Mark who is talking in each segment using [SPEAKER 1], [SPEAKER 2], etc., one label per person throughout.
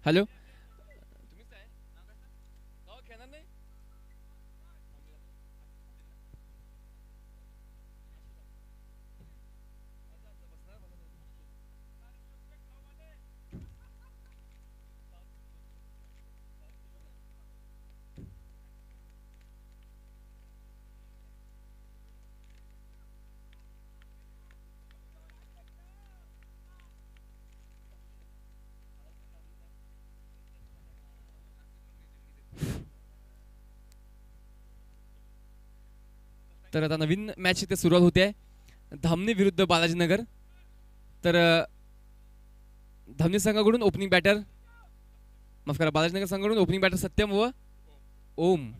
[SPEAKER 1] Hello. तर आता नवीन match इथे सुरुवात होते धामणी विरुद्ध बालाजीनगर. तर धामणी संघाकडून ओपनिंग बॅटर, माफ करा, बालाजीनगर संघाकडून ओपनिंग बॅटर सत्यम व ओम.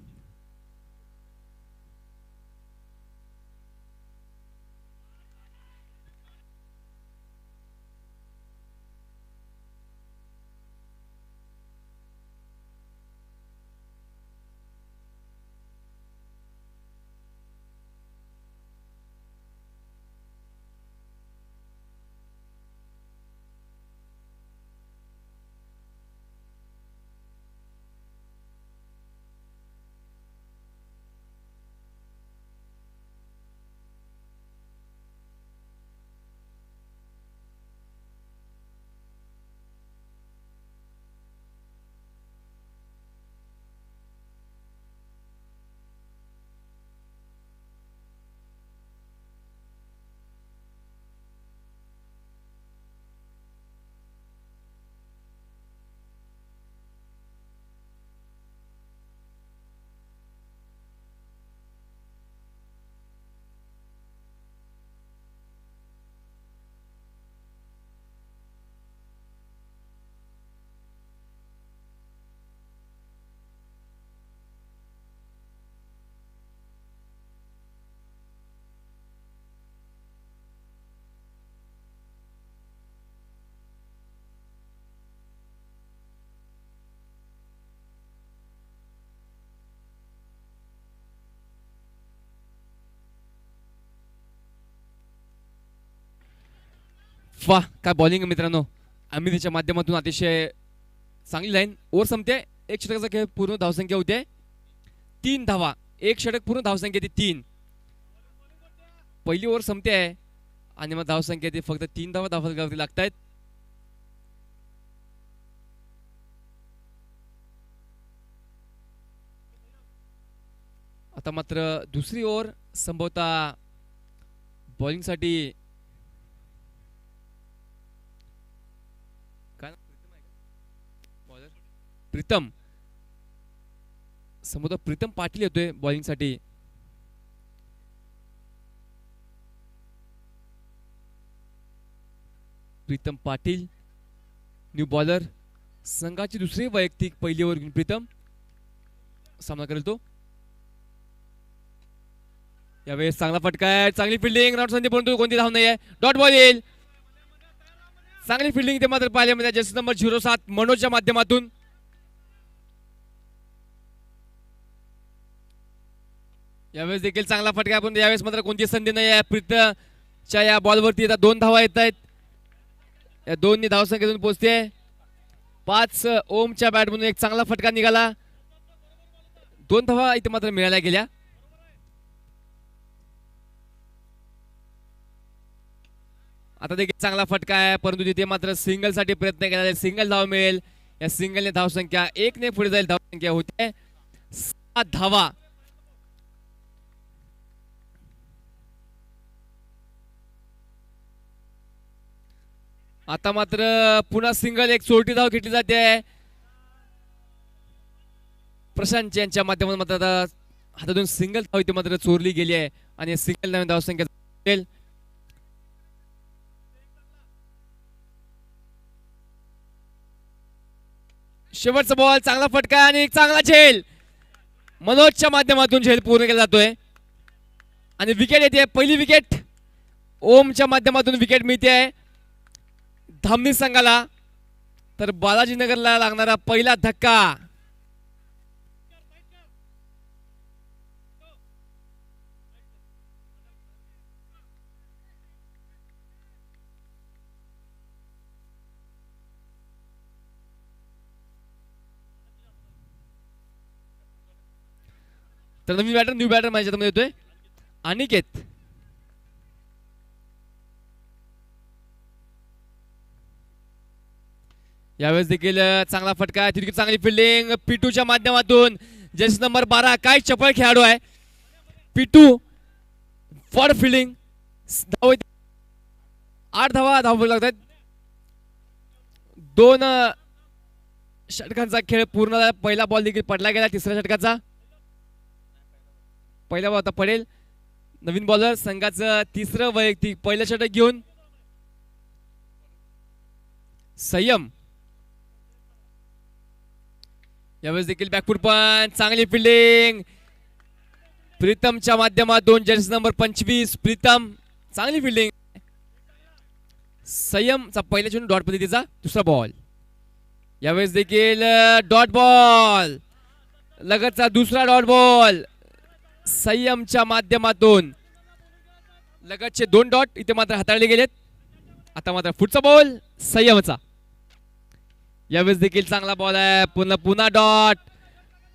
[SPEAKER 1] वा, काय बॉलिंग मित्रांनो. अमितीच्या माध्यमातून अतिशय चांगली लाईन. ओव्हर संपते, एक षटकाचा खेळ, पूर्ण धावसंख्या होते 3 धावा. एक षटक पूर्ण धावसंख्या ती 3. पहिली ओव्हर संपते आहे आणि मग धावसंख्या ती फक्त 3 धावा धावावरती लागत आहेत. आता मात्र दुसरी ओव्हर संभवतः बॉलिंगसाठी प्रीतम, संभवतः प्रीतम पाटील येतोय बॉलिंगसाठी. प्रीतम पाटील न्यू बॉलर, संघाची दुसरी वैयक्तिक पहिली ओव्हर घेऊन प्रीतम सामना करेल तो. यावेळेस चांगला फटका आहे, चांगली फिल्डिंग, नॉट संधी, परंतु कोणती धाव नाही आहे. डॉट बॉल येईल. चांगली फिल्डिंग ते मात्र पाहिल्यामध्ये जर्सी नंबर 07 मनोजच्या माध्यमातून. यावेळेस देखील चांगला फटका, पण यावेळेस मात्र कोणती संधी नाही आहे. प्रीतमच्या या बॉलवरती आता 2 धावा येत आहेत. या 2नी धावसंख्येतून पोहोचते 5. ओमच्या बॅटमधून एक चांगला फटका निघाला, 2 धावा इथे मात्र मिळाल्या गेल्या. आता देखील चांगला फटका आहे, परंतु तिथे मात्र सिंगल साठी प्रयत्न केला जाईल. सिंगल धाव मिळेल. या सिंगलने धावसंख्या 1ने पुढे जाईल. धावसंख्या होते 7 धावा. आता मात्र पुन्हा सिंगल, एक चोरटी धाव घेतली जाते प्रशांत यांच्या माध्यमातून. मात्र आता हातातून सिंगल धाव इथे मात्र चोरली गेली आहे आणि सिंगल नवीन धावसंख्या. शेवटचा बॉल, चांगला फटका आणि एक चांगला झेल. मनोजच्या माध्यमातून झेल पूर्ण केला जातोय आणि विकेट येते. पहिली विकेट ओमच्या माध्यमातून विकेट मिळते धामणी संघाला. तर बालाजीनगरला लागणारा पहिला धक्का. तर न्यू बॅटर माझ्या येतोय अनिकेत. यावेळेस देखील चांगला फटका, तितकी चांगली फिल्डिंग पिटूच्या माध्यमातून. जर्सी नंबर 12 काय चपळ खेळाडू आहे पिटू. फॉर फिल्डिंग 8 धावा लागतात. 2 षटकांचा खेळ पूर्ण झाला. पहिला बॉल देखील पडला गेला तिसऱ्या षटकाचा. पहिला बॉल आता पडेल. नवीन बॉलर संघाचं तिसरं वैयक्तिक पहिलं षटक घेऊन संयम. यावेळेस देखील बॅकफूट पण चांगली फिल्डिंग प्रीतमच्या माध्यमातून. जर्सी नंबर 25 प्रीतम चांगली फिल्डिंग. संयमचा पहिल्या चेंडू डॉट पद्धतीचा दुसरा बॉल. यावेळेस देखील डॉट बॉल लगतचा दुसरा डॉट बॉल संयमच्या माध्यमातून. लगतचे 2 डॉट इथे मात्र हाताळले गेलेत. आता मात्र पुढचा बॉल संयमचा. यावेळेस देखील चांगला बॉल आहे. पुन्हा dot.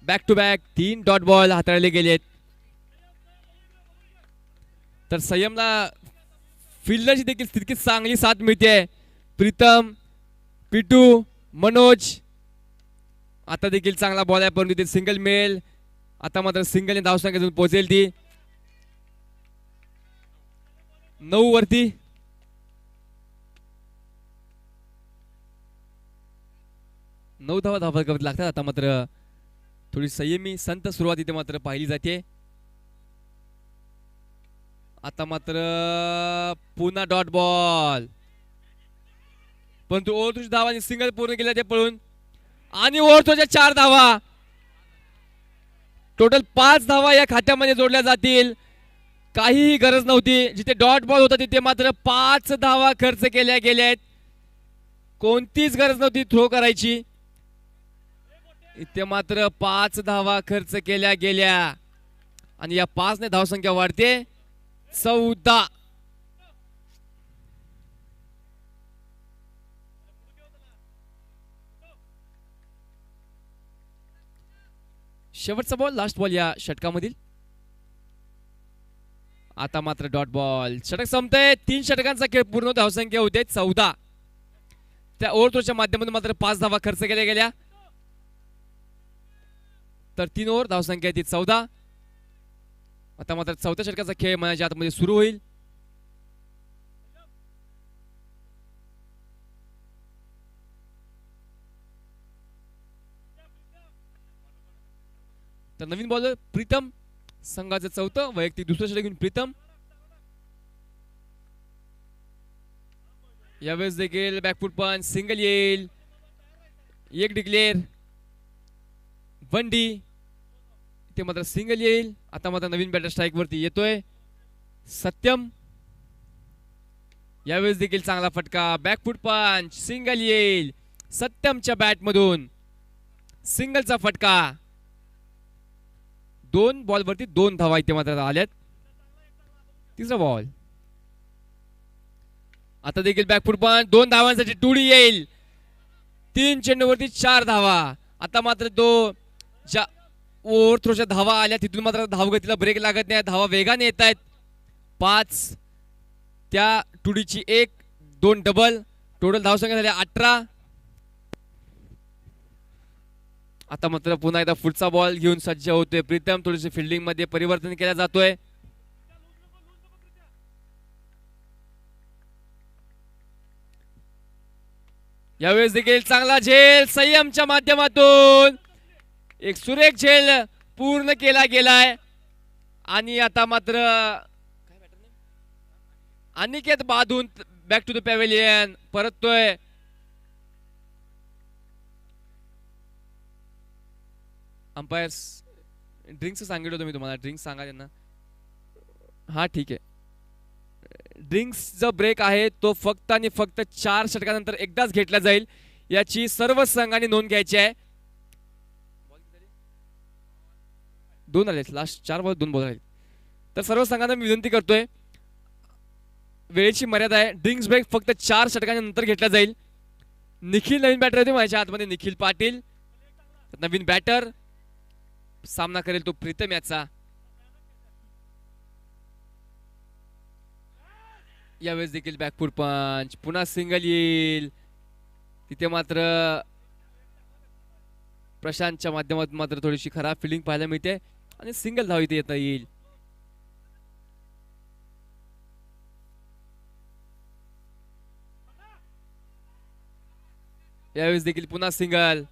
[SPEAKER 1] Back to back 3 dot ball हाताळले गेलेत. तर संयमला फिल्डरची देखील तितकी चांगली साथ मिळते. प्रीतम, पिटू, मनोज. आता देखील चांगला बॉल आहे परंतु तिथे सिंगल मिळेल. आता मात्र सिंगलने धावसंख्या जाऊन पोहोचेल ती 9 वरती. नऊ धावा लागतात. आता मात्र थोडी संयमी संत सुरुवात इथे मात्र पाहिली जाते. आता मात्र पुन्हा डॉट बॉल परंतु ओव्हरथ्रोच्या धावांनी सिंगल पूर्ण केल्या ते पळून. आणि ओव्हरथ्रोच्या 4 धावा. टोटल 5 धावा या खात्यामध्ये जोडल्या जातील. काहीही गरज नव्हती. जिथे डॉट बॉल होता तिथे मात्र 5 धावा खर्च केल्या गेल्यात. कोणतीच गरज नव्हती थ्रो करायची. इथे मात्र 5 धावा खर्च केल्या गेल्या आणि या 5 ने धावसंख्या वाढते 14. शेवटचा बॉल लास्ट बॉल या षटकामधील. आता मात्र डॉट बॉल. षटक संपतंय. 3 षटकांचा खेळ पूर्ण धावसंख्या होते 14. त्या ओव्हरथ्रोच्या माध्यमातून मात्र 5 धावा खर्च केल्या गेल्या. तर 3 ओव्हर धावसंख्या ती 14. आता मात्र 4थ्या षटकाचा खेळ माझ्या आतमध्ये सुरू होईल. तर नवीन बॉलर प्रीतम संघाचं 4थं वैयक्तिक दुसरं षटक घेऊन प्रीतम. यावेळेस देखील बॅकफूट पण सिंगल येईल. 1 डिक्लेअर 1 डी. ते मात्र सिंगल येईल. आता मात्र नवीन बॅटर स्ट्राईक वरती येतोय सत्यम. यावेळेस देखील चांगला फटका. बॅकफूट पंच सिंगल येईल सत्यमच्या बॅट मधून. सिंगलचा फटका. 2 बॉल वरती 2 धावा इथे मात्र आल्यात. तिसरा बॉल. आता देखील बॅकफूट पंच 2 धावांसाठी टुडी येईल. 3 चेंडूवरती 4 धावा. आता मात्र ज्या ओव्हरथ्रोच्या धावा आल्या तिथून मात्र धावगतीला ब्रेक लागत नाही. धावा वेगाने येत आहेत. 5 त्या टुडीची 1 2 डबल. टोटल धावसंख्या झाल्या 18. आता मात्र पुन्हा एकदा पुढचा बॉल घेऊन सज्ज होतोय प्रीतम. थोडीशी फिल्डिंग मध्ये परिवर्तन केलं जातोय. यावेळेस देखील चांगला झेल संयमच्या माध्यमातून. एक सुरेख झेल पूर्ण केला गेलाय. आणि आता मात्र अनिकेत बाधून बॅक टू द पॅव्हेलियन परततोय. अंपायर्स ड्रिंक्स सांगितलं होतं मी तुम्हाला. ड्रिंक्स सांगा त्यांना. हा ठीक आहे. ड्रिंक्स जो ब्रेक आहे तो फक्त आणि फक्त 4 षटकानंतर एकदाच घेतला जाईल. याची सर्व संघांनी नोंद घ्यायची आहे. 2 आले लास्ट 4 बॉल 2 बॉल आहेत. तर सर्व संघांना मी विनंती करतोय वेळेची मर्यादा आहे. ड्रिंक्स ब्रेक फक्त 4 षटकांच्या नंतर घेतला जाईल. निखिल नवीन बॅटर होते माझ्या हातमध्ये. निखिल पाटील नवीन बॅटर. सामना करेल तो प्रीतम याचा. यावेळेस देखील बॅकफूट पंच, पुन्हा सिंगल येईल तिथे. मात्र प्रशांतच्या माध्यमातून मात्र थोडीशी खराब फिल्डिंग पाहायला मिळते आणि सिंगल धाव इथे येता येईल. यावेळेस देखील पुन्हा सिंगल.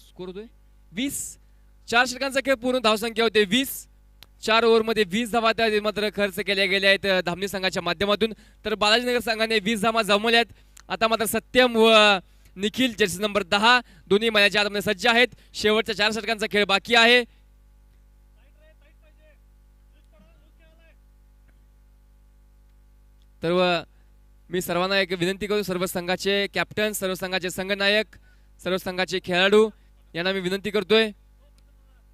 [SPEAKER 1] स्कोर होतोय 20. 4 षटकांचा खेळ पूर्ण धावसंख्या होते 20. 4 ओव्हरमध्ये 20 धावा त्या मात्र खर्च केल्या गेल्या आहेत धामणी संघाच्या माध्यमातून. तर बालाजीनगर संघाने 20 धावा जमवल्या आहेत. आता मात्र सत्यम व निखिल जर्सी नंबर 10 दोन्ही मैदानाच्या आतमध्ये सज्ज आहेत. शेवटच्या 4 षटकांचा खेळ बाकी आहे. तर मी सर्वांना एक विनंती करू, सर्व संघाचे कॅप्टन, सर्व संघाचे संघनायक, सर्व संघाचे खेळाडू यांना मी विनंती करतोय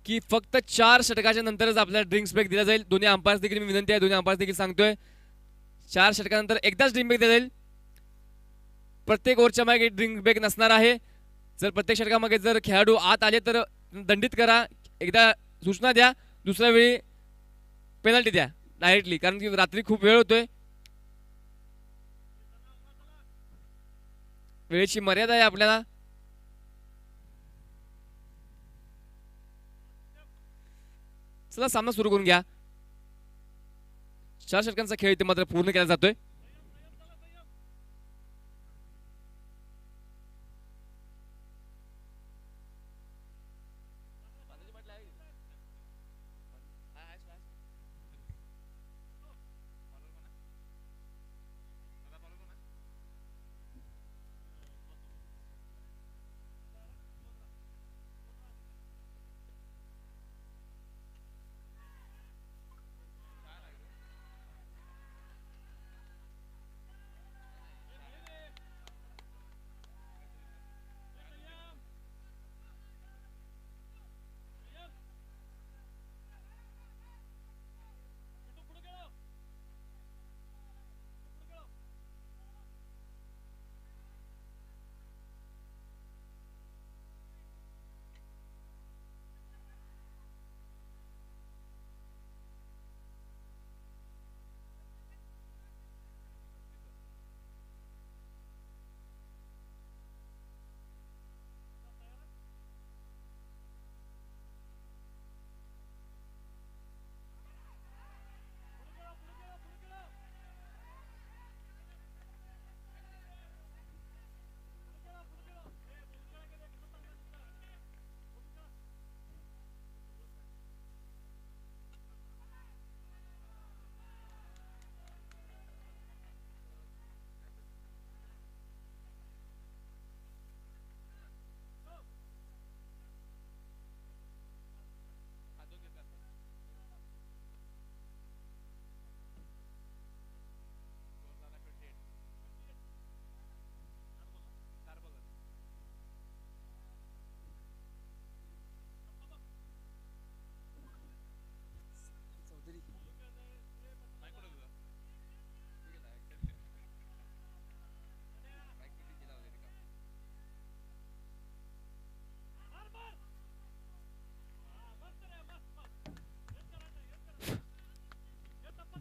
[SPEAKER 1] की फक्त 4 षटकाच्या नंतरच आपल्याला ड्रिंक्स ब्रेक दिला जाईल. दोन्ही अंपायर्स देखील मी विनंती आहे, दोन्ही अंपायर्स देखील सांगतोय 4 षटकानंतर एकदाच ड्रिंक ब्रेक दिला जाईल. प्रत्येक ओव्हरच्या मागे ड्रिंक ब्रेक नसणार आहे. जर प्रत्येक षटकामागे जर खेळाडू आत आले तर दंडित करा, एकदा सूचना द्या, दुसऱ्या वेळी पेनल्टी द्या डायरेक्टली, कारण की रात्री खूप वेळ होतोय. वेळेची मर्यादा आहे आपल्याला. चला सामना सुरू करून घ्या. 4 षटकांचा खेळ इथे मात्र पूर्ण केला जातोय.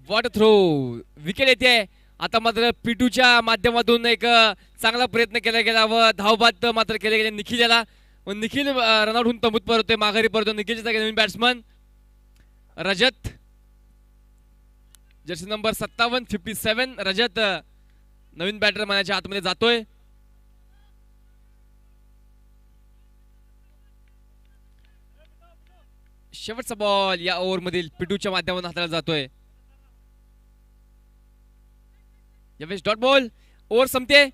[SPEAKER 1] वॉट थ्रो, विकेट येते. आता मात्र पिटूच्या माध्यमातून एक चांगला प्रयत्न केला गेला व धावबाद मात्र केले गेले निखिल याला. व निखिल रनआउट होऊन तंबूत परतोय, माघारी परतो. निखिलच्या जागी नवीन बॅट्समन रजत, जर्सी नंबर 57 57 रजत नवीन बॅटर मनाच्या आतमध्ये जातोय. शेवटचा बॉल या ओव्हर मधील पिटूच्या माध्यमातून हाताळला जातोय. यावेळेस डॉट बॉल. ओव्हर संपते.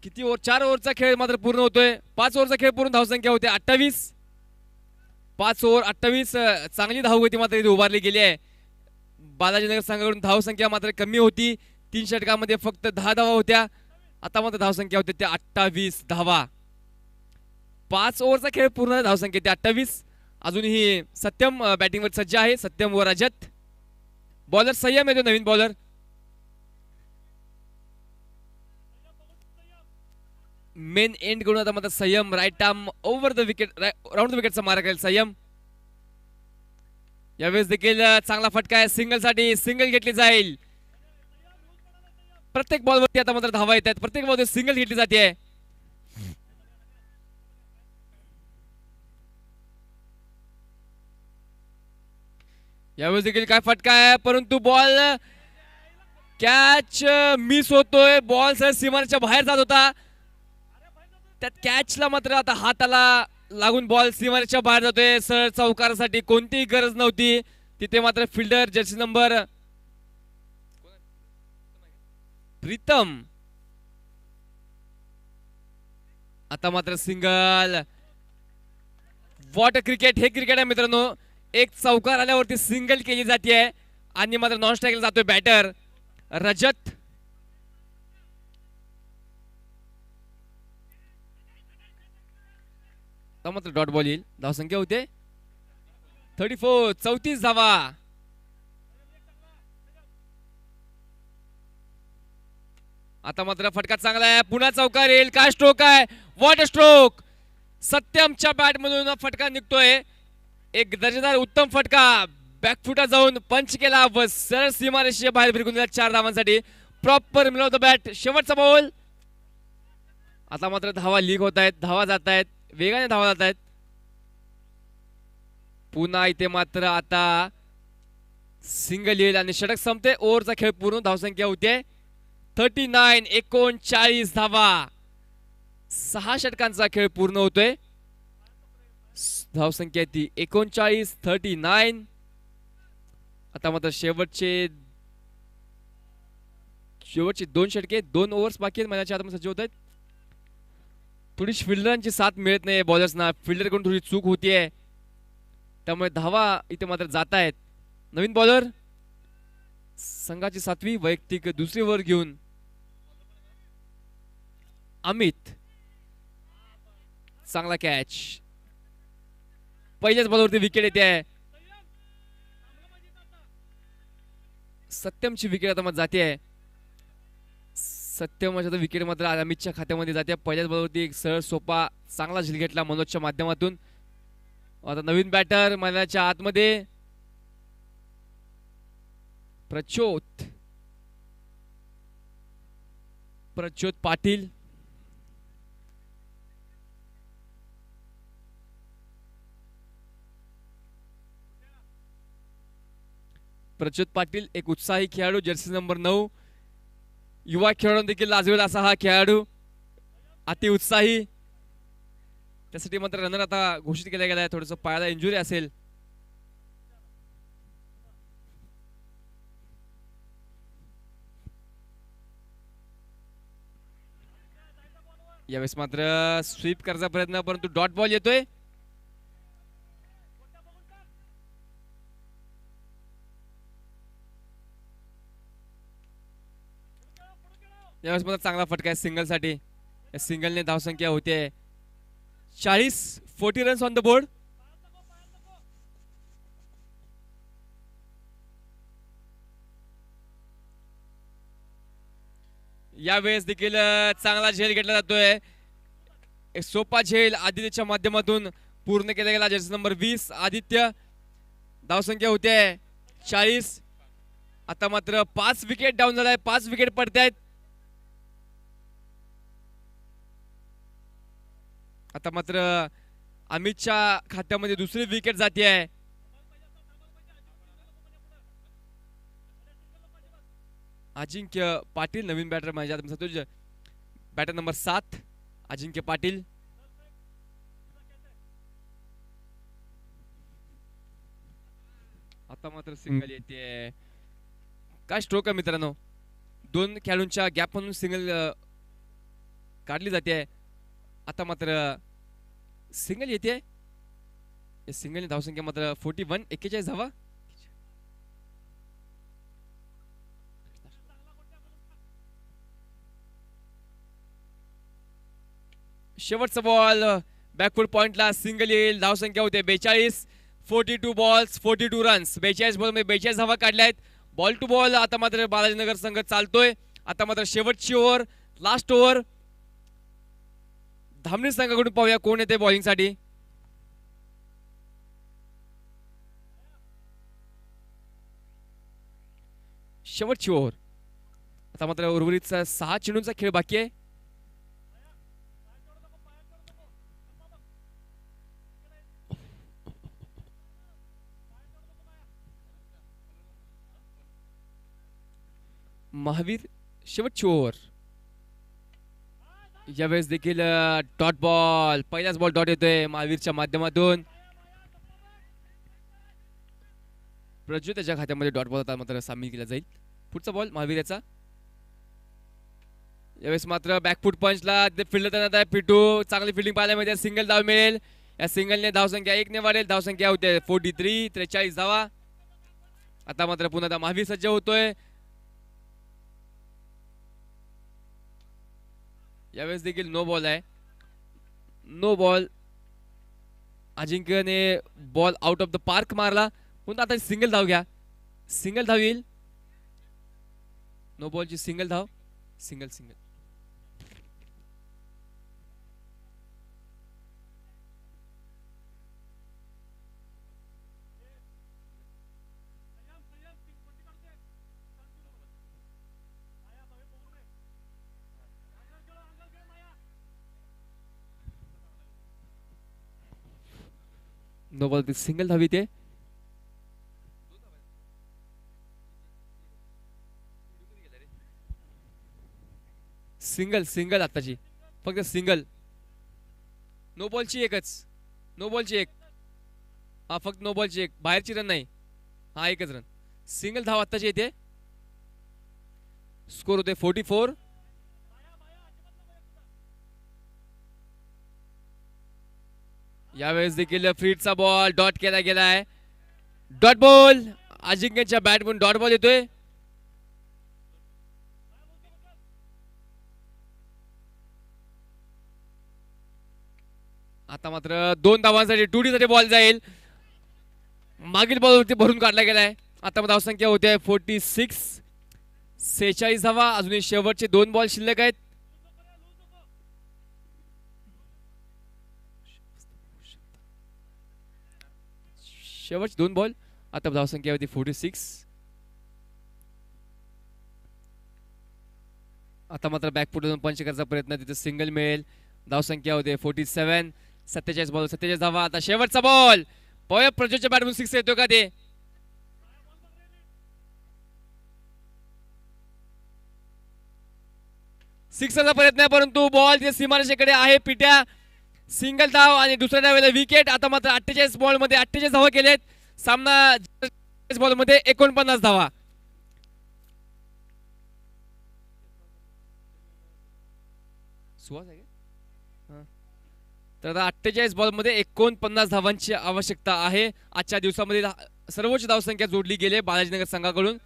[SPEAKER 1] किती ओव्हर? 4 ओव्हरचा खेळ मात्र पूर्ण होतोय. 5 ओव्हरचा खेळ पूर्ण धावसंख्या होते 28. 5 ओव्हर 28. चांगली धावगती मात्र इथे उभारली गेली आहे. बालाजीनगर संघाकडून धावसंख्या मात्र कमी होती. 3 षटकामध्ये फक्त 10 धावा होत्या. आता मात्र धावसंख्या होते त्या 28 धावा. 5 ओव्हरचा खेळ पूर्ण धावसंख्या ते 28. अजूनही सत्यम बॅटिंगवर सज्ज आहे. सत्यम व रजत. बॉलर संयम येतो, नवीन बॉलर मेन एंड करून आता मात्र Sanyam right arm over the wicket round the विकेटचा मारा करेल संयम. यावेळेस देखील चांगला फटका आहे सिंगल साठी, सिंगल घेतली जाईल. प्रत्येक बॉलवरती आता मात्र धावा येत आहेत, प्रत्येक बॉल सिंगल घेतली जाते. यावेळेस देखील काय फटका आहे, परंतु बॉल कॅच मिस होतोय. बॉल सर सीमारेच्या बाहेर जात होता, त्यात कॅचला मात्र आता हाताला लागून बॉल सीमारेच्या बाहेर जातोय. सर चौकारासाठी कोणतीही गरज नव्हती तिथे, मात्र फिल्डर जर्सी नंबर प्रीतम आता मात्र सिंगल. वॉट क्रिकेट, हे क्रिकेट आहे मित्रांनो. एक चौकार आल्यावरती सिंगल केली जाते आणि मात्र नॉन स्ट्राईकला जातोय बॅटर रजत. मात्र डॉट बॉल येईल. धावसंख्या होते 34, 34 धावा. आता मात्र फटका चांगला आहे, पुन्हा चौकार येईल. काय स्ट्रोक आहे, व्हॉट स्ट्रोक. सत्यमच्या बॅट मधून फटका निघतोय. एक दर्जेदार उत्तम फटका, बॅकफुटा जाऊन पंच केला व सरळ सीमारेषेच्या बाहेर फिरकून दिला 4 धावांसाठी. प्रॉपर मिळवतो बॅट. शेवटचा बॉल. आता मात्र धावा लीक होत आहेत, धावा जात आहेत, वेगाने धावा जात आहेत. पुन्हा इथे मात्र आता सिंगल येईल आणि षटक संपते. ओव्हरचा खेळ पूर्ण. धावसंख्या होते 39, 39 धावा. 6 षटकांचा खेळ पूर्ण होतोय. धावसंख्या ती 39, 39. आता मात्र शेवटचे 2 षटके, 2 ओव्हर्स बाकी आहेत. मैदानाच्या आतमध्ये सज्ज होत आहेत. थोडीशी फिल्डरांची साथ मिळत नाही बॉलर्सना, फिल्डर कडून थोडी चूक होतीये, त्यामुळे धावा इथे मात्र जात आहेत. नवीन बॉलर संघाची 7वी, वैयक्तिक 2री ओव्हर घेऊन अमित. चांगला कॅच. पहिल्याच बॉलवरती विकेट येते आहे. सत्यमची विकेट आता मग जाते आहे. सत्यमच्या विकेट मात्र अमितच्या खात्यामध्ये जाते. पहिल्याच बॉलवरती एक सरळ सोपा चांगला झेल घेतला मनोजच्या माध्यमातून. आता नवीन बॅटर मैदानाच्या आतमध्ये प्रचोद पाटील. प्रचोद पाटील एक उत्साही खेळाडू, जर्सी नंबर 9. युवा खेळाडू देखील लाजवेल असा हा खेळाडू, अति उत्साही. त्यासाठी मात्र रनर आता घोषित केला गेला आहे. थोडंसं पायाला इंजुरी असेल. यावेळेस मात्र स्वीप करायचा प्रयत्न, परंतु डॉट बॉल येतोय. यावेळेस मात्र चांगला फटका आहे सिंगल साठी. या सिंगलने धावसंख्या होते 40, 40 रन्स ऑन द बोर्ड. यावेळेस देखील चांगला झेल घेतला जातोय. एक सोपा झेल आदित्यच्या माध्यमातून पूर्ण केला गेला. Jersey number 20 Aditya. धावसंख्या होते 40. आता मात्र 5 विकेट डाऊन झालाय, 5 विकेट पडतायत. आता मात्र अमितच्या खात्यामध्ये 2री विकेट जाते आहे. अजिंक्य पाटील नवीन बॅटर माझ्या बॅटर नंबर 7 अजिंक्य पाटील. आता मात्र सिंगल येते. काय स्ट्रोक आहे मित्रांनो. 2 खेळाडूंच्या गॅप मधून सिंगल काढली जाते. आता मात्र सिंगल येते. सिंगल धावसंख्या मात्र 41, 41 धावा. शेवटचा बॉल बॅकफुट पॉइंटला सिंगल येईल. धावसंख्या होते 42, 42 बॉल्स 42 रन्स. 42 बॉल मध्ये 42 धावा काढल्या आहेत. Ball to ball. आता मात्र बालाजीनगर संघ चालतोय. आता मात्र शेवटची ओव्हर, लास्ट ओव्हर. धामणी संघाकडून पाहूया कोण येते बॉलिंग साठी. शेवटची ओव्हर. आता मात्र उर्वरित 6 चेंडूंचा खेळ बाकी आहे. महावीर शेवटची ओव्हर. यावेळेस देखील डॉट बॉल. पहिलाच बॉल डॉट येतोय महावीरच्या माध्यमातून. प्रज्वल त्याच्या खात्यामध्ये डॉट बॉल आता मात्र सामील केला जाईल. पुढचा बॉल महावीर याचा. यावेळेस मात्र बॅकफूट पंचला फिल्डर तैनात आहे पिटू. चांगली फिल्डिंग पाहायला मिळते. सिंगल धाव मिळेल. या सिंगलने धावसंख्या 1 ने वाढेल. धावसंख्या होते 43. 43 धावा. आता मात्र पुन्हा महावीर सज्ज होतोय. यावेळेस देखील नो बॉल आहे. No ball. अजिंक्यने ball out of the park मारला. पुन्हा आता सिंगल धाव घ्या. सिंगल धाव येईल. नो बॉलची सिंगल धाव. Single single. No ball single धावी ते. सिंगल सिंगल आताची फक्त सिंगल. नो बॉलची एकच. नो बॉलची एक. हा फक्त नो बॉलची एक. बाहेरची रन नाही. हा एकच रन. सिंगल धाव आताची येते. स्कोर होते 44. यावेळेस देखील फ्रीडचा बॉल डॉट केला गेलाय. Dot ball. अजिंक्यच्या बॅटमधून डॉट बॉल येतोय. आता मात्र 2 धावांसाठी 2D साठी बॉल जाईल. मागील बॉलवरती भरून काढला गेलाय. आता धावसंख्या होते 46. 46 धावा. अजूनही शेवटचे 2 बॉल शिल्लक आहेत. शेवटचे 2 बॉल. आता धावसंख्या होती 46. आता मात्र बॅकफुटून पंच करायचा प्रयत्न. तिथे सिंगल मिळेल. धावसंख्या होते 47. 47 बॉल 47 धावा. आता शेवटचा बॉल. पॉय प्रज्वलच्या बॅटमधून 6 येतो का ते. सिक्सरचा प्रयत्न आहे परंतु बॉल तिथे सीमारेषेकडे आहे. पिट्या. सिंगल धाव आणि दुसऱ्या डावेला विकेट. आता मात्र 48 बॉल मध्ये 48 धावा केलेत. सामना बॉल मध्ये 49 धावा. सुहास आहे तर आता 48 बॉल मध्ये 49 धावांची आवश्यकता आहे. आजच्या दिवसामध्ये सर्वोच्च धावसंख्या जोडली गेली बालाजीनगर संघाकडून.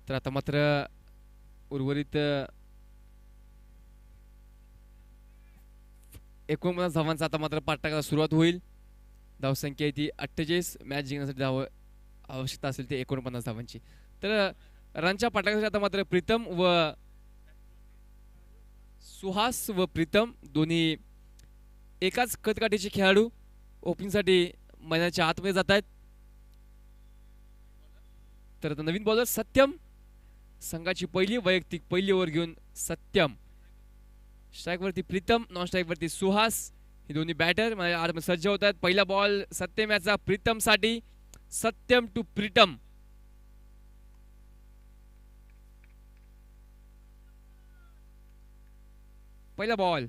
[SPEAKER 1] तर आता मात्र उर्वरित 49 धावांचा आता मात्र पाठलागाला सुरुवात होईल. धावसंख्या ती 48. मॅच जिंकण्यासाठी धाव आवश्यकता असेल ते 49 धावांची. तर रनच्या पाठलागासाठी आता मात्र प्रीतम व सुहास व प्रीतम दोन्ही एकाच कदकाठीचे खेळाडू ओपनिंगसाठी मैदानाच्या आतमध्ये जात आहेत. तर आता नवीन बॉलर सत्यम, संघाची पहिली वैयक्तिक पहिली ओव्हर घेऊन सत्यम. स्ट्राईक वरती प्रीतम, नॉन स्ट्राईक वरती सुहास, हे दोन्ही बॅटर आत सज्ज होत आहेत. पहिला बॉल सत्यम याचा प्रीतम साठी. सत्यम टू प्रीतम. पहिला बॉल.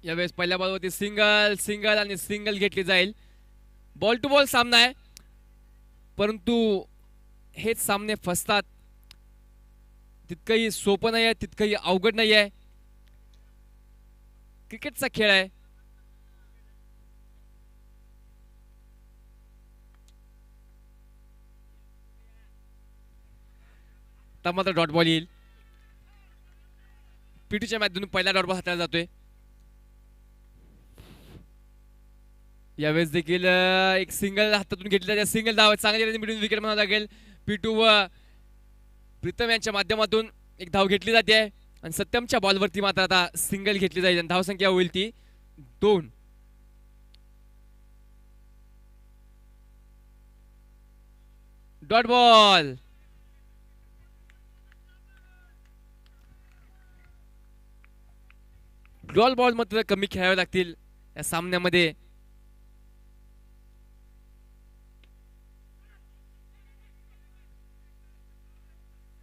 [SPEAKER 1] यावेळेस पहिल्या बॉलवरती सिंगल सिंगल आणि सिंगल घेतली जाईल. बॉल टू बॉल सामना आहे, परंतु हेच सामने फसतात. तितकंही सोपं नाही आहे, तितकंही अवघड नाही आहे. क्रिकेटचा खेळ आहे. आता मात्र डॉट बॉल येईल. पीटीच्या मॅचमधून पहिला डॉट बॉल हाताळला जातोय. यावेळेस देखील एक सिंगल हातातून घेतली जाते. सिंगल धाव चांगली मिळून विकेट म्हणावं लागेल. पिटू व प्रीतम यांच्या माध्यमातून एक धाव घेतली जाते आणि सत्यमच्या बॉलवरती मात्र आता सिंगल घेतली जाईल आणि धावसंख्या होईल ती 2. Dot ball. डॉट बॉल मात्र कमी खेळावे लागतील या सामन्यामध्ये.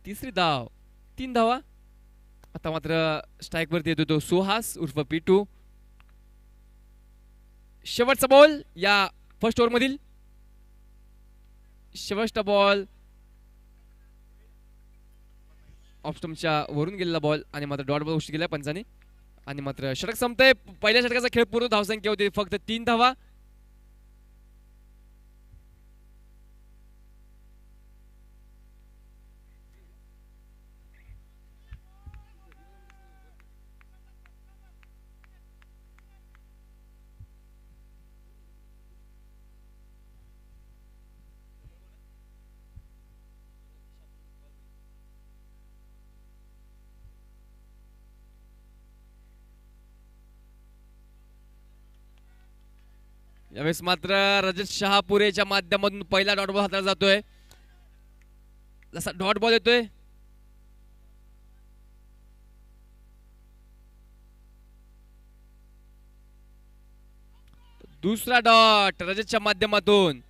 [SPEAKER 1] तिसरी धाव, 3 धावा. आता मात्र स्ट्राईक वरती येतो तो सुहास उर्फ पिटू. शेवटचा बॉल या फर्स्ट ओव्हर मधील. शेवटचा बॉल ऑफ स्टंपच्या वरून गेलेला बॉल आणि मात्र डॉट बॉल घोषित केला पंचाने आणि मात्र षटक संपतंय. पहिल्या षटकाचा खेळ पूर्ण. धावसंख्या होती फक्त 3 धावा. यावेळेस मात्र रजत शहापुरेच्या माध्यमातून पहिला डॉट बॉल हाताळला जातोय. जसा डॉट बॉल येतोय दुसरा डॉट रजतच्या माध्यमातून.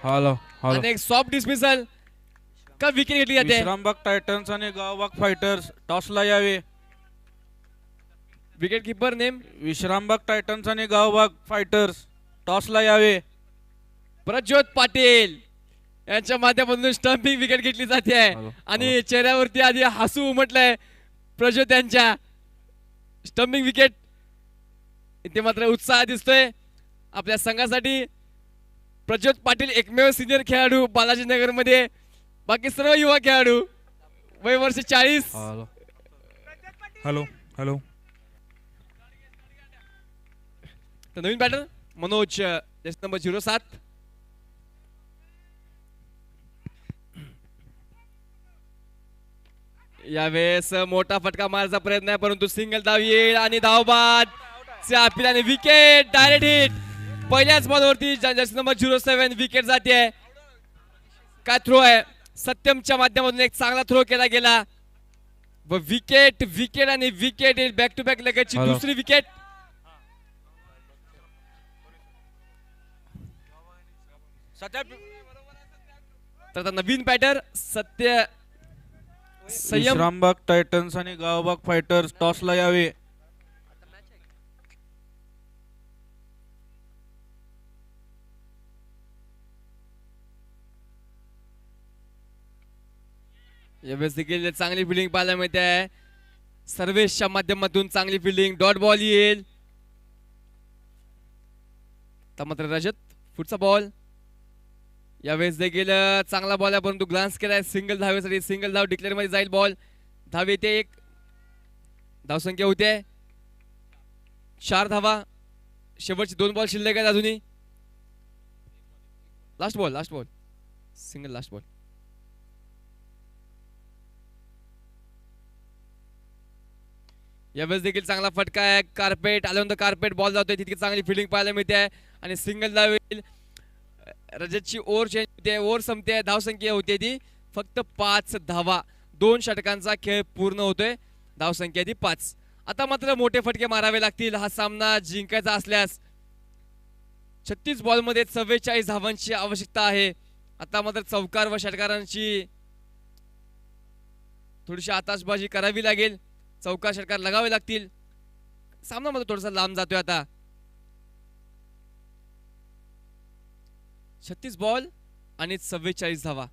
[SPEAKER 1] आणि एक सॉफ्ट डिस्मिसल का विकेट घेतली जाते.
[SPEAKER 2] विश्रामबाग टायटन्स आणि गावबाग फायटर्स टॉसला यावे.
[SPEAKER 1] Wicket keeper name
[SPEAKER 2] Vishrambag Titans आणि गावबाग फायटर्स टॉसला यावे.
[SPEAKER 1] प्रज्योत पाटील यांच्या माध्यमातून स्टंपिंग विकेट घेतली जाते आणि चेहऱ्यावरती आधी हसू उमटलंय प्रज्योत यांच्या. स्टंपिंग विकेट इथे मात्र उत्साह दिसतोय आपल्या संघासाठी. प्रज्योत पाटील एकमेव सिनियर खेळाडू बालाजीनगर मध्ये. बाकी सर्व युवा खेळाडू वय वर्ष 40.
[SPEAKER 3] Hello hello.
[SPEAKER 1] तर नवीन बॅटर मनोज नंबर 07. यावेळेस मोठा फटका मारायचा प्रयत्न आहे परंतु सिंगल धाव येईल आणि धावबाद अपील आणि विकेट डायरेक्ट हिट. पहिल्याच बॉलवरती जर्सी नंबर 07 विकेट जाते. काय थ्रो आहे सत्यमच्या माध्यमातून. एक चांगला थ्रो केला गेला व विकेट विकेट आणि विकेट बॅक टू बॅक लगेचची दुसरी विकेट. तर आता नवीन बॅटर सत्य संयम.
[SPEAKER 2] विश्रामबाग टायटन्स आणि गावबाग फायटर्स टॉसला यावे.
[SPEAKER 1] यावेळेस देखील चांगली फिल्डिंग पाहायला मिळते आहे. सर्वेशच्या माध्यमातून चांगली फिल्डिंग. डॉट बॉल येईल. मात्र रजत पुढचा बॉल यावेळेस देखील चांगला बॉल आहे परंतु ग्लान्स केलाय सिंगल धावेसाठी सिंगल धाव डिक्लेअर मध्ये जाईल बॉल धाव येते एक धावसंख्या होते 4 धावा शेवटची 2 बॉल शिल्लक आहेत अजूनही last ball single last ball यावेळेस देखील चांगला फटका आहे कार्पेट आल्यानंतर कार्पेट बॉल जातोय तितकी चांगली फिल्डिंग पाहायला मिळते आहे आणि सिंगल धाव येईल रजतची ओव्हर चेंज होते ओव्हर संपते धावसंख्या होते ती फक्त 5 धावा 2 षटकांचा खेळ पूर्ण होतोय धावसंख्या ती 5 आता मात्र मोठे फटके मारावे लागतील हा सामना जिंकायचा असल्यास 36 बॉलमध्ये 44 धावांची आवश्यकता आहे आता मात्र चौकार व षटकारांची थोडीशी आताशबाजी करावी लागेल चौकार षटकार लगावे लागतील सामना मात्र थोडासा लांब जातोय आता 36 बॉल आणि 44 धावा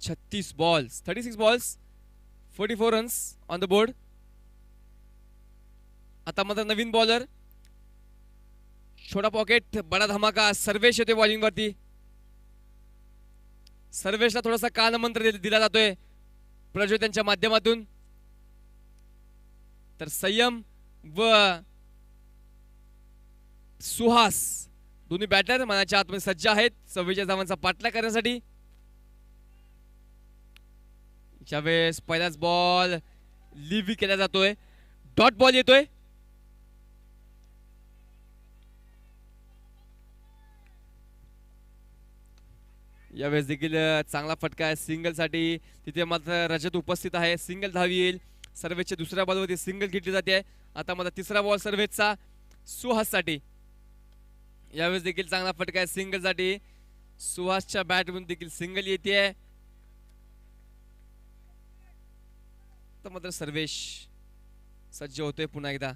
[SPEAKER 1] 36 balls 36 balls 44 runs on the board आता मात्र नवीन बॉलर छोटा पॉकेट बडा धमाका सर्वेश येतोय बॉलिंग वरती सर्वेशला थोडासा कानमंत्र दिला जातोय प्रज्वल त्यांच्या माध्यमातून तर संयम व सुहास दोन्ही बॅटर मनाच्या आतमध्ये सज्ज आहेत 44 धावांचा पाठलाग करण्यासाठी यावेळेस पहिलाच बॉल लिव्ह केला जातोय डॉट बॉल येतोय यावेळेस देखील चांगला फटका आहे सिंगल साठी तिथे मात्र रजत उपस्थित आहे सिंगल धावी येईल सर्वेच्या दुसऱ्या बॉलवरती सिंगल घेतली जाते आता मात्र तिसरा बॉल सर्वेचा सुहास साठी यावेळेस देखील चांगला फटका आहे सिंगल साठी सुहासच्या बॅटमधून देखील सिंगल येते तर मात्र सर्वेश सज्ज होतोय पुन्हा एकदा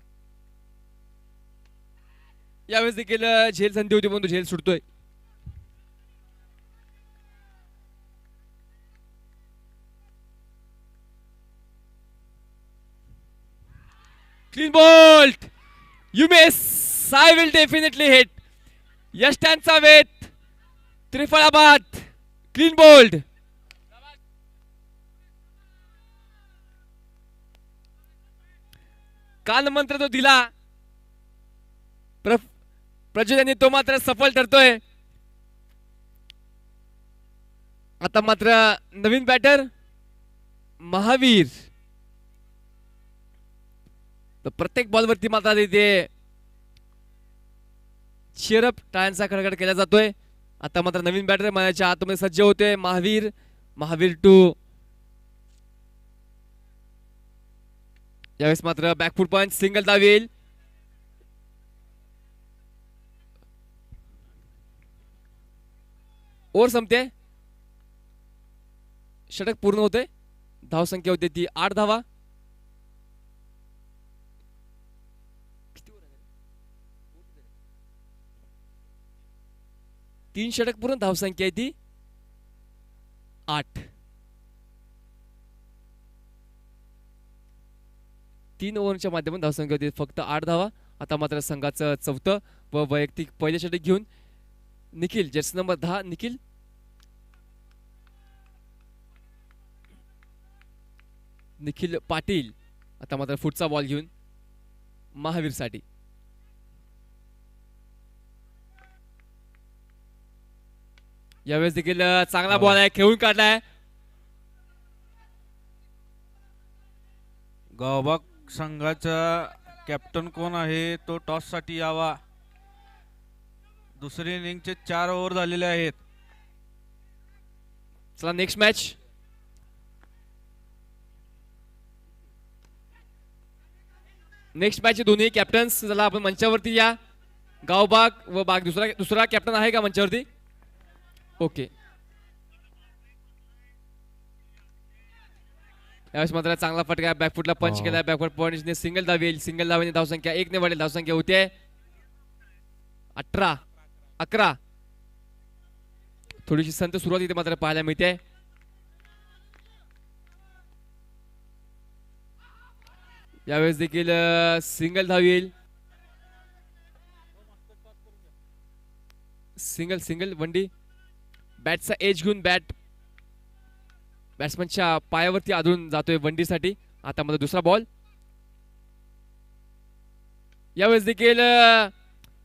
[SPEAKER 1] यावेळेस देखील झेल संधी होती परंतु झेल सुटतोय clean bowled you miss I will definitely hit यष्टांचा वेत त्रिफळाबाद क्लीन बोल्ड काल मंत्र तो दिला प्रज्वल यांनी तो मात्र सफल ठरतोय आता मात्र नवीन बॅटर महावीर तर प्रत्येक बॉलवरती मात्र तिथे चिअरअप टाळ्यांचा कडकड केला जातोय आता मात्र नवीन बॅटर मनाच्या आतमध्ये सज्ज होते महावीर 2 यावेळेस मात्र बॅकफूट पंच सिंगल धाव येईल ओव्हर संपते षटक पूर्ण होते धाव संख्या होते ती 8 धावा तीन षटक पूर्ण धाव संख्या आहे ती 8 3 ओव्हरच्या माध्यमातून धावसंख्या होती फक्त 8 धावा आता मात्र संघाचं चौथं व वैयक्तिक पहिले षटक घेऊन निखिल जर्सी नंबर 10 निखिल पाटील आता मात्र फुटचा बॉल घेऊन महावीर साठी यावेळेस देखील चांगला बॉल आहे खेळून काढलाय
[SPEAKER 2] गावबाग संघाचा कॅप्टन कोण आहे तो टॉस साठी यावा दुसरी इनिंगचे 4 ओव्हर झालेले आहेत
[SPEAKER 1] चला नेक्स्ट मॅच दोन्ही कॅप्टन्स चला आपण मंचावरती या गावबाग व बाग दुसरा कॅप्टन आहे का मंचावरती ओके यावेळेस मात्र चांगला फटका बॅकफुटला पंच केला बॅकफुट पॉइंटने सिंगल धाव येईल सिंगल धावेने धावसंख्या 1 ने वाढेल धावसंख्या होते 11 थोडीशी संत सुरुवात इथे मात्र पाहायला मिळते यावेळेस देखील सिंगल धाव येईल सिंगल सिंगल वंडी. बॅटचा एज घेऊन बॅट्समनच्या पायावरती आदळून जातोय वंडीसाठी. आता मध्ये दुसरा बॉल. यावेळेस देखील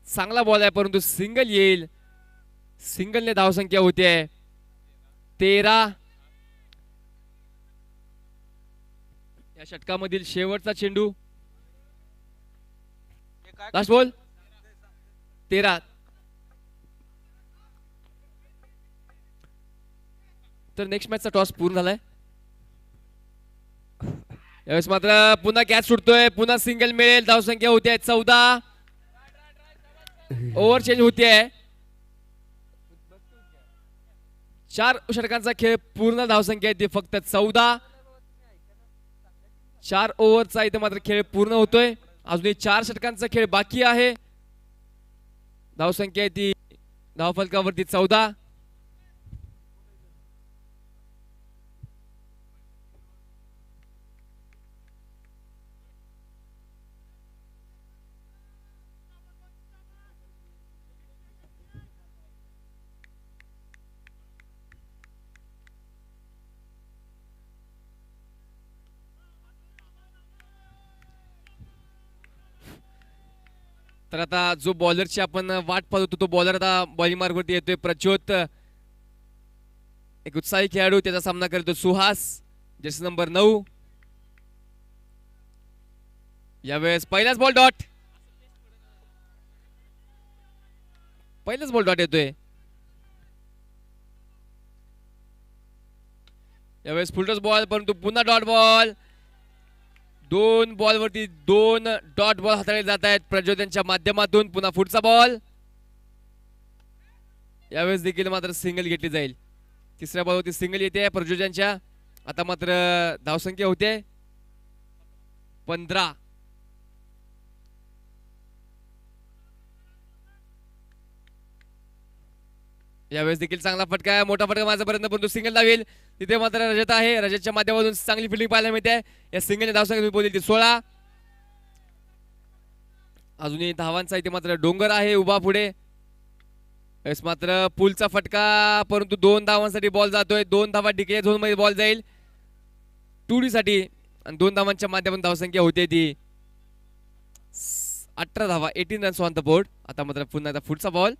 [SPEAKER 1] चांगला बॉल आहे परंतु सिंगल येईल. सिंगलने धावसंख्या होते 13. या षटकामधील शेवटचा चेंडू. Last ball 13. तर नेक्स्ट मॅचचा टॉस पूर्ण झालाय. यावेळेस मात्र पुन्हा कॅच सुटतोय. पुन्हा सिंगल मिळेल. धावसंख्या होते 14. ओव्हर चेंज होते. 4 षटकांचा खेळ पूर्ण. धावसंख्या आहे ती फक्त 14. 4 ओव्हरचा इथे मात्र खेळ पूर्ण होतोय. अजूनही 4 षटकांचा खेळ बाकी आहे. धावसंख्या आहे ती धावफलकावरती 14. तर आता जो बॉलरची आपण वाट पाहत होतो तो बॉलर आता बॉलिंग मार्गवरती येतोय. प्रज्योत एक उत्साही खेळाडू. त्याचा सामना करतो सुहास जर्सी नंबर 9. यावेळेस पहिलाच बॉल डॉट. पहिलाच बॉल डॉट येतोय. यावेळेस फुलटॉस बॉल परंतु पुन्हा डॉट बॉल. 2 बॉलवरती 2 डॉट बॉल हाताळले जात आहेत प्रज्योत यांच्या माध्यमातून. पुन्हा पुढचा बॉल. यावेळेस देखील मात्र सिंगल घेतली जाईल. तिसऱ्या बॉलवरती सिंगल येते प्रज्योत यांच्या. आता मात्र धावसंख्या होते 15. यावेळेस देखील चांगला फटका आहे. मोठा फटका माझ्यापर्यंत परंतु सिंगल लावेल. तिथे मात्र रजत आहे. रजतच्या माध्यमातून चांगली फिल्डिंग पाहायला मिळते. या सिंगलने धावसंख्या बोलली ती 16. अजूनही धावांचा इथे मात्र डोंगर आहे उभा पुढे. यावेळेस मात्र पुलचा फटका परंतु 2 धावांसाठी बॉल जातोय. 2 धावा डिक्लेअर झोन मध्ये बॉल जाईल 2D साठी आणि 2 धावांच्या माध्यमातून धावसंख्या होते ती 18 धावा. 18 रन्स ऑन द बोर्ड. आता मात्र पुन्हा एकदा पुढचा बॉल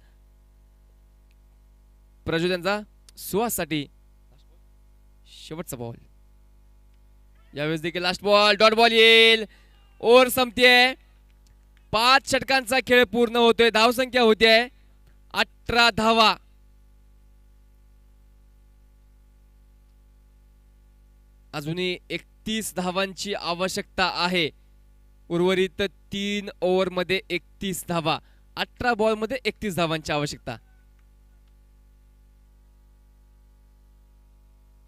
[SPEAKER 1] प्रज्योत यांचा सुहास साठी शेवटचा बॉल. यावेळेस देखील लास्ट बॉल डॉट बॉल येईल. ओव्हर संपतेय. 5 षटकांचा खेळ पूर्ण होतोय. धावसंख्या होते 18 धावा. अजूनही 31 धावांची आवश्यकता आहे. उर्वरित 3 ओव्हर मध्ये 31 धावा. 18 बॉल मध्ये 31 धावांची आवश्यकता.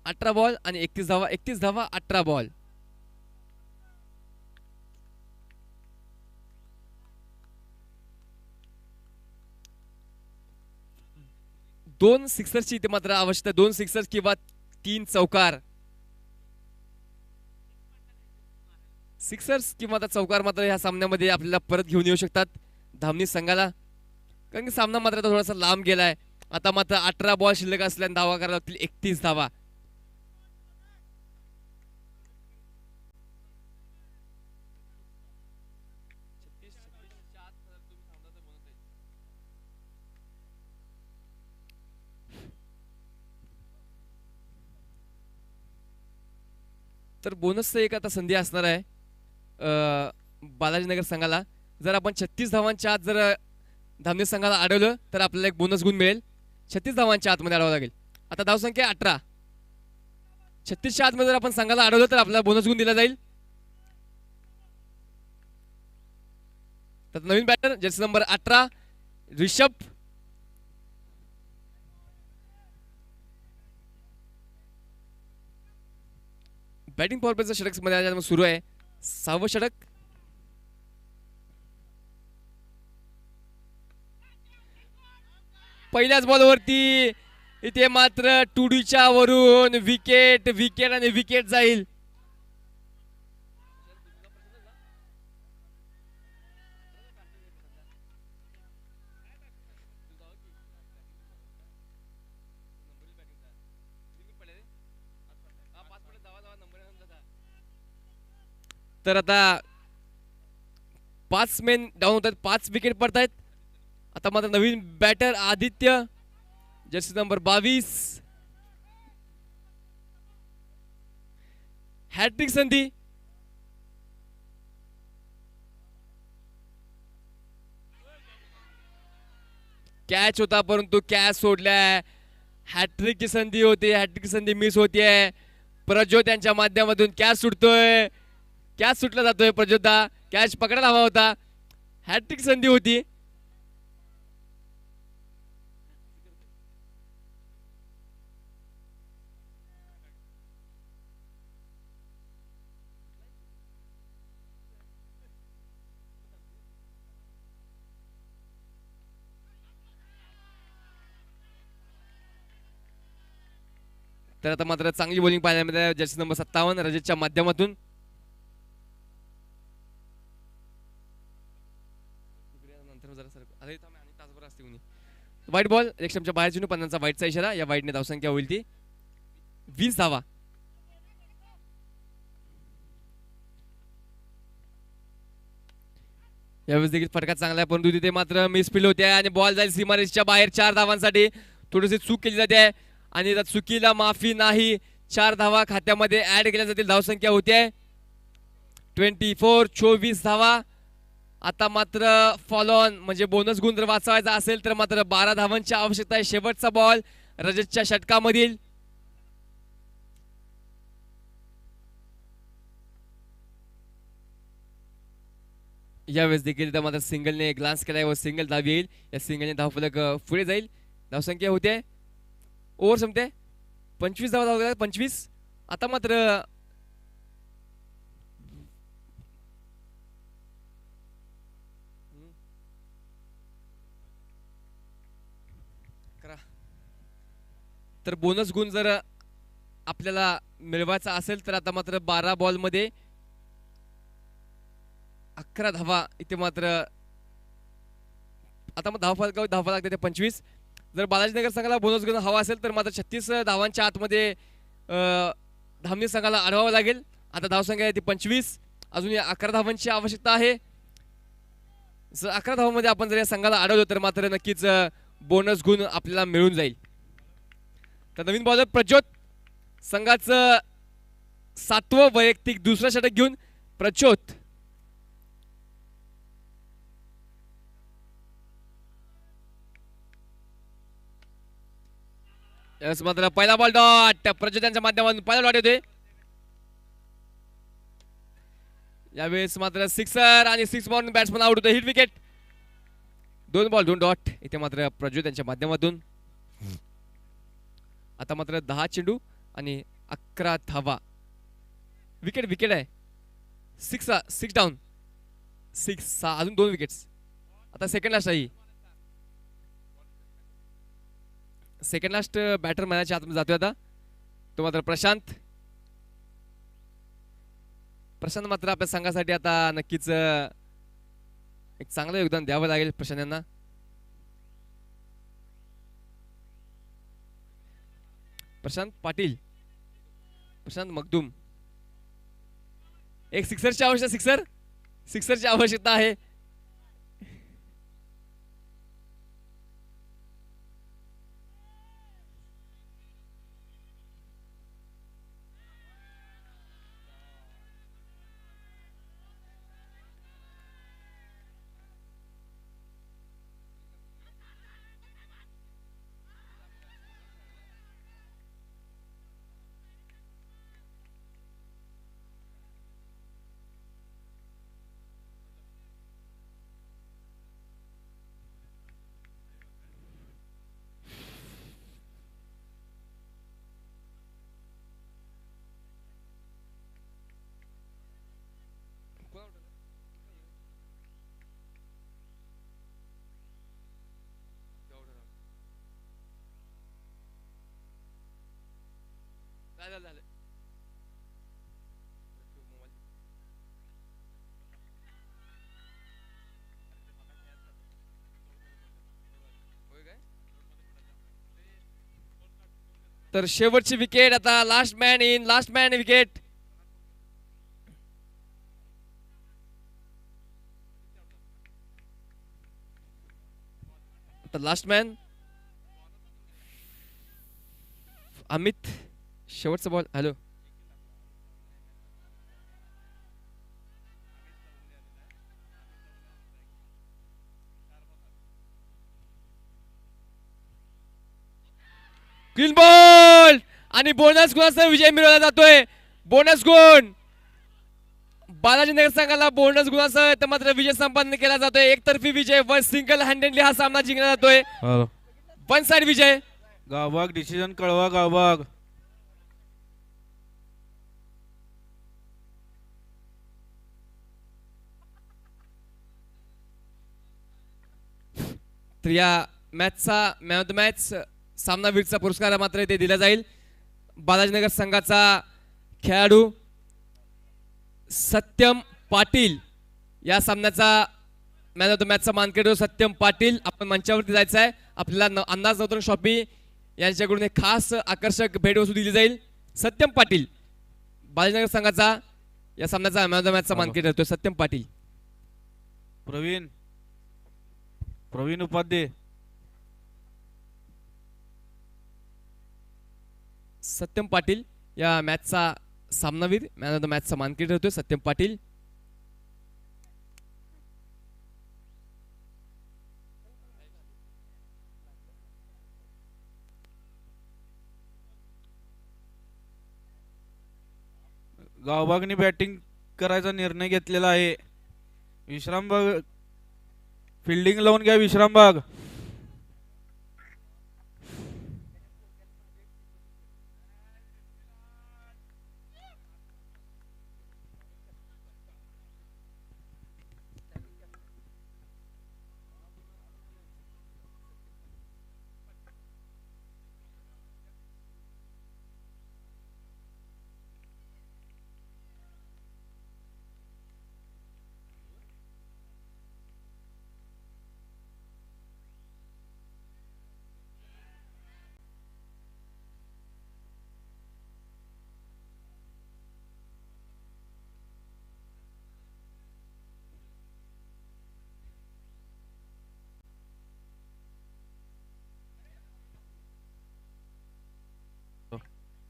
[SPEAKER 1] 18 बॉल आणि 31 धावा. 31 धावा 18 बॉल. दोन सिक्सरची इथे मात्र आवश्यकता. 2 सिक्सर्स किंवा 3 चौकार. सिक्सर्स किंवा चौकार मात्र ह्या सामन्यामध्ये आपल्याला परत घेऊन येऊ शकतात धामणी संघाला. कारण की सामना मात्र थोडासा लांब गेलाय. आता मात्र 18 बॉल शिल्लक असल्याने धावा करायला लागतील 31 धावा. तर बोनसचं एक आता संधी असणार आहे बालाजीनगर संघाला. जर आपण 36 धावांच्या आत जर धामणी संघाला अडवलं तर आपल्याला एक बोनस गुण मिळेल. 36 धावांच्या आतमध्ये अडवावं लागेल. आता धावसंख्या 18. 36च्या आतमध्ये जर आपण संघाला अडवलं तर आपल्याला बोनस गुण दिला जाईल. तर नवीन batter jersey number 18 Rishabh. Batting power प्लेचं षटक मध्ये सुरू आहे. 6वं षटक. पहिल्याच बॉलवरती इथे मात्र 2Dच्या वरून विकेट विकेट आणि विकेट जाईल. तर आता 5 मेन डाऊन होत आहेत, 5 विकेट पडत आहेत. आता मात्र नवीन batter Aditya, jersey number 22. Hat trick संधी. कॅच होता परंतु कॅच सोडलाय. हॅट्रिकची संधी होती, हॅट्रिक संधी मिस होतीये. प्रज्योत यांच्या माध्यमातून कॅच सुटतोय, कॅच सुटला जातोय. प्रज्योतदा कॅच पकडायला हवा होता, हॅट्रिक संधी होती. तर आता मात्र चांगली बॉलिंग पाहायला मिळते जर्सी नंबर 57 रजतच्या माध्यमातून. वाईट बॉल रेक्षमच्या बाहेर चेंडू, 50चा वाईटचा इशारा. या वाईटने धावसंख्या होईल ती 20 धावा. यावेळेस देखील फटका चांगला आहे परंतु तिथे मात्र मिसफील्ड होते आणि बॉल जाईल सीमारेषच्या बाहेर. 4 धावांसाठी थोडीशी चूक केली जाते आणि त्या चुकीला माफी नाही. 4 धावा खात्यामध्ये ऍड केल्या जातील. धावसंख्या होते 24 धावा. आता मात्र फॉलो ऑन म्हणजे बोनस गुण जर वाचवायचा असेल तर मात्र 12 धावांची आवश्यकता आहे. शेवटचा बॉल रजतच्या षटकामधील. यावेळेस देखील मात्र सिंगलने ग्लान्स केलाय व सिंगल धाव येईल. या सिंगलने धावफलक पुढे जाईल. धावसंख्या होते ओव्हर संपते 25 धावा धाव 25. आता मात्र तर बोनस गुण जर आपल्याला मिळवायचा असेल तर आता मात्र 12 बॉल मध्ये 11 धावा. इथे मात्र आता मग धावा लागते ते 25. जर बालाजीनगर संघाला बोनस गुण हवा असेल तर मात्र 36 धावांच्या आतमध्ये धामणी संघाला अडवावं लागेल. आता धावसंख्या ती 25. अजून या 11 धावांची आवश्यकता आहे. जर 11 धावांमध्ये आपण जर या संघाला अडवलं तर मात्र नक्कीच बोनस गुण आपल्याला मिळून जाईल. तर नवीन बॉलर प्रज्योत, संघाचं 7वं वैयक्तिक दुसरं षटक घेऊन प्रज्योत. यावेळेस मात्र पहिला बॉल डॉट. प्रज्योत यांच्या माध्यमातून पहिला डॉट येतोय. यावेळेस मात्र सिक्सर आणि 6 बॉल बॅट्समन आउट होतो. Hit wicket. 2 ball 2 dot. इथे मात्र प्रज्योत यांच्या माध्यमातून. आता मात्र 10 चेंडू आणि 11 धावा. विकेट विकेट आहे. 6 डाऊन 6 अजून 2 विकेट्स. आता सेकंड लास्ट आहे. सेकंड लास्ट बॅटर मॅचच्या आतमध्ये जातोय आता तो मात्र प्रशांत. प्रशांत मात्र आपल्या संघासाठी आता नक्कीच एक चांगलं योगदान द्यावं लागेल प्रशांत यांना. प्रशांत पाटील, प्रशांत मगदूम. एक सिक्सरची आवश्यकता, सिक्सरची आवश्यकता आहे. झालं. तर शेवटची विकेट. आता last man in, last man wicket. आता लास्ट मॅन अमित, शेवटचा बॉल. हॅलो, क्लीन बॉल आणि बोनस गुणाचा विजय मिळवला जातोय. बोनस गुण बालाजी नगर संघाला बोनस गुणासह तर मात्र विजय संपादन केला जातोय. एकतर्फी विजय, वन सिंगल हँडेडली हा सामना जिंकला जातोय.
[SPEAKER 2] हॅलो,
[SPEAKER 1] वन साइड विजय.
[SPEAKER 2] गावबाग डिसिजन कळवा. गावबाग
[SPEAKER 1] तर या मॅचचा मॅन ऑफ द मॅच सामनावीरचा पुरस्कार मात्र इथे दिला जाईल. बालाजीनगर संघाचा खेळाडू सत्यम पाटील, या सामन्याचा मॅन ऑफ द मॅचचा मानकरी सत्यम पाटील. आपण मंचावरती जायचं आहे. आपल्याला अंदाज नवतरण शॉपी यांच्याकडून एक खास आकर्षक भेटवस्तू दिली जाईल. सत्यम पाटील बालाजीनगर संघाचा या सामन्याचा मॅन ऑफ द मॅचचा मानकरी ठरतोय. सत्यम पाटील.
[SPEAKER 2] प्रवीण प्रवीण उपाध्ये.
[SPEAKER 1] सत्यम पाटील या मॅचचा सामनावीर, मॅन ऑफ द मॅचचा मानकरी ठरतोय सत्यम पाटील.
[SPEAKER 2] गावबागने बॅटिंग करायचा निर्णय घेतलेला आहे. विश्रामबाग फिल्डिंग लावून घ्या. Vishrambag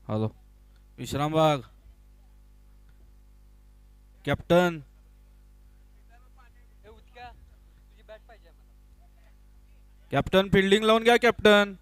[SPEAKER 2] hello, Vishrambag captain. Captain fielding लावून घ्या. कॅप्टन